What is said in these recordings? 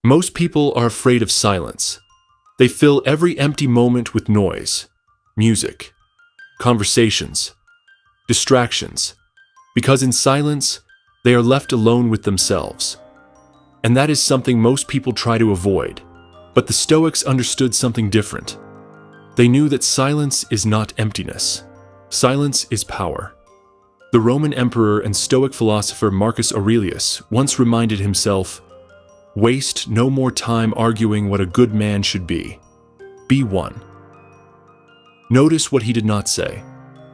Most people are afraid of silence. They fill every empty moment with noise, music, conversations, distractions, because in silence, they are left alone with themselves. And that is something most people try to avoid. But the Stoics understood something different. They knew that silence is not emptiness. Silence is power. The Roman emperor and Stoic philosopher Marcus Aurelius once reminded himself, "Waste no more time arguing what a good man should be. Be one." Notice what he did not say.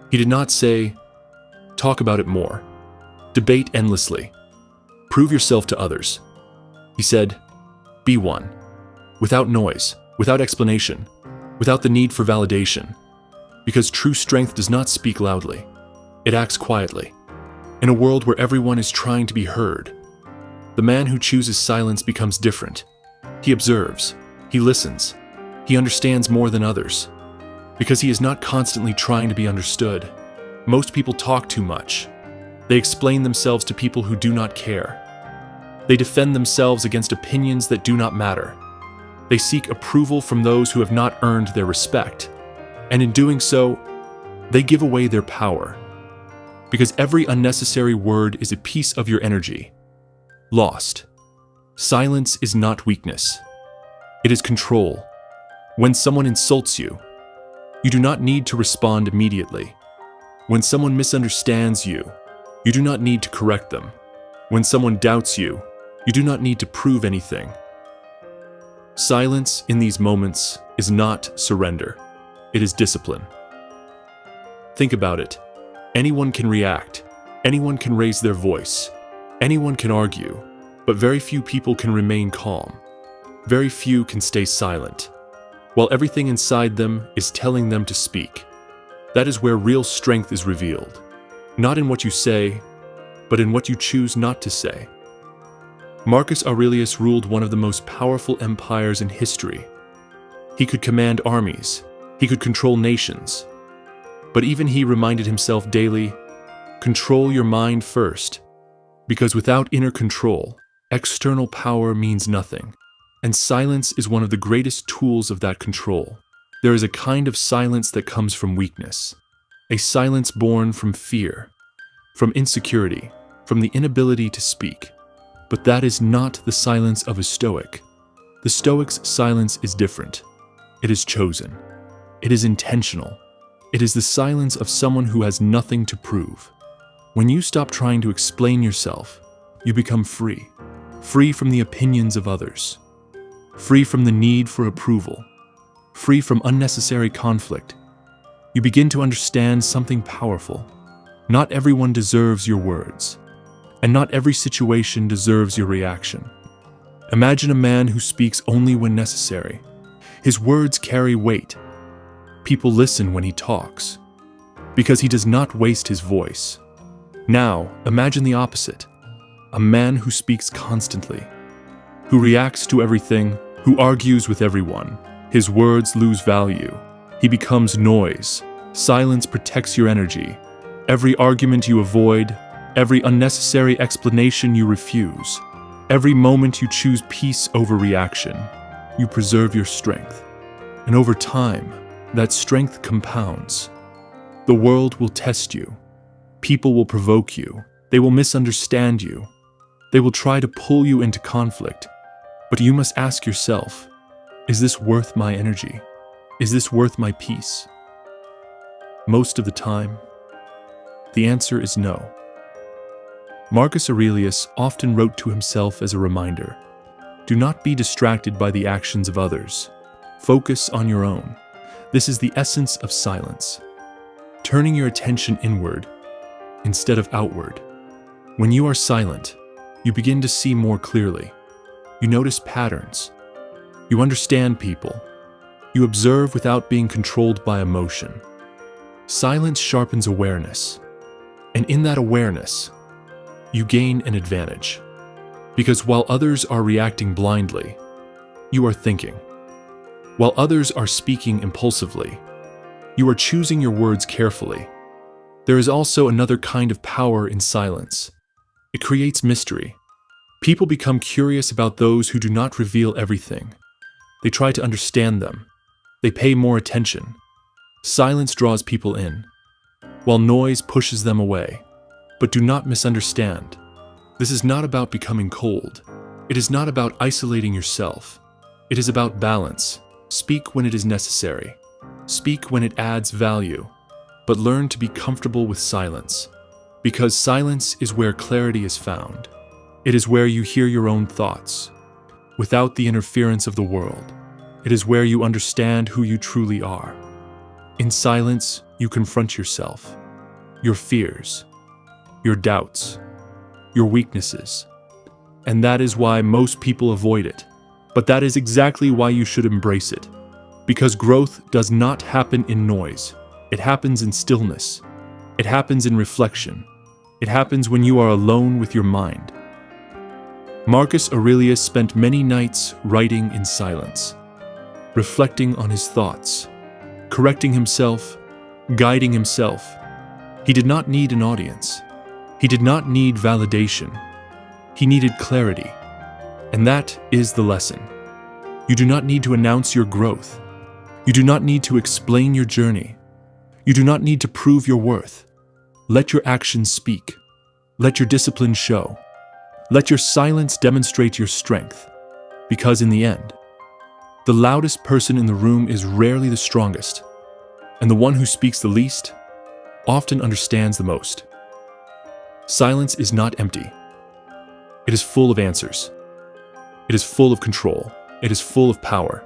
He did not say, "Talk about it more. Debate endlessly. Prove yourself to others." He said, "Be one." Without noise, without explanation, without the need for validation. Because true strength does not speak loudly. It acts quietly. In a world where everyone is trying to be heard, the man who chooses silence becomes different. He observes, he listens, he understands more than others. Because he is not constantly trying to be understood. Most people talk too much. They explain themselves to people who do not care. They defend themselves against opinions that do not matter. They seek approval from those who have not earned their respect. And in doing so, they give away their power. Because every unnecessary word is a piece of your energy. Lost. Silence is not weakness. It is control. When someone insults you, you do not need to respond immediately. When someone misunderstands you, you do not need to correct them. When someone doubts you, you do not need to prove anything. Silence in these moments is not surrender. It is discipline. Think about it. Anyone can react. Anyone can raise their voice. Anyone can argue. But very few people can remain calm. Very few can stay silent, while everything inside them is telling them to speak. That is where real strength is revealed. Not in what you say, but in what you choose not to say. Marcus Aurelius ruled one of the most powerful empires in history. He could command armies. He could control nations. But even he reminded himself daily, control your mind first, because without inner control, external power means nothing. And silence is one of the greatest tools of that control. There is a kind of silence that comes from weakness, a silence born from fear, from insecurity, from the inability to speak. But that is not the silence of a Stoic. The Stoic's silence is different. It is chosen. It is intentional. It is the silence of someone who has nothing to prove. When you stop trying to explain yourself, you become free. Free from the opinions of others. Free from the need for approval. Free from unnecessary conflict. You begin to understand something powerful. Not everyone deserves your words. And not every situation deserves your reaction. Imagine a man who speaks only when necessary. His words carry weight. People listen when he talks, because he does not waste his voice. Now, imagine the opposite. A man who speaks constantly, who reacts to everything, who argues with everyone. His words lose value. He becomes noise. Silence protects your energy. Every argument you avoid, every unnecessary explanation you refuse, every moment you choose peace over reaction, you preserve your strength. And over time, that strength compounds. The world will test you. People will provoke you. They will misunderstand you. They will try to pull you into conflict. But you must ask yourself, is this worth my energy? Is this worth my peace? Most of the time, the answer is no. Marcus Aurelius often wrote to himself as a reminder, do not be distracted by the actions of others. Focus on your own. This is the essence of silence. Turning your attention inward instead of outward. When you are silent, you begin to see more clearly. You notice patterns. You understand people. You observe without being controlled by emotion. Silence sharpens awareness. And in that awareness, you gain an advantage. Because while others are reacting blindly, you are thinking. While others are speaking impulsively, you are choosing your words carefully. There is also another kind of power in silence. It creates mystery. People become curious about those who do not reveal everything. They try to understand them. They pay more attention. Silence draws people in, while noise pushes them away. But do not misunderstand. This is not about becoming cold. It is not about isolating yourself. It is about balance. Speak when it is necessary. Speak when it adds value. But learn to be comfortable with silence. Because silence is where clarity is found. It is where you hear your own thoughts, without the interference of the world. It is where you understand who you truly are. In silence, you confront yourself, your fears, your doubts, your weaknesses. And that is why most people avoid it. But that is exactly why you should embrace it. Because growth does not happen in noise. It happens in stillness. It happens in reflection. It happens when you are alone with your mind. Marcus Aurelius spent many nights writing in silence, reflecting on his thoughts, correcting himself, guiding himself. He did not need an audience. He did not need validation. He needed clarity. And that is the lesson. You do not need to announce your growth. You do not need to explain your journey. You do not need to prove your worth. Let your actions speak. Let your discipline show. Let your silence demonstrate your strength. Because in the end, the loudest person in the room is rarely the strongest, and the one who speaks the least often understands the most. Silence is not empty. It is full of answers. It is full of control. It is full of power.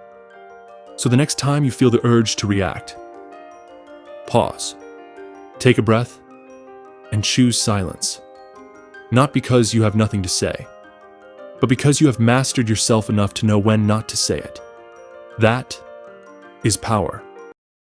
So the next time you feel the urge to react, pause, take a breath, and choose silence. Not because you have nothing to say, but because you have mastered yourself enough to know when not to say it. That is power.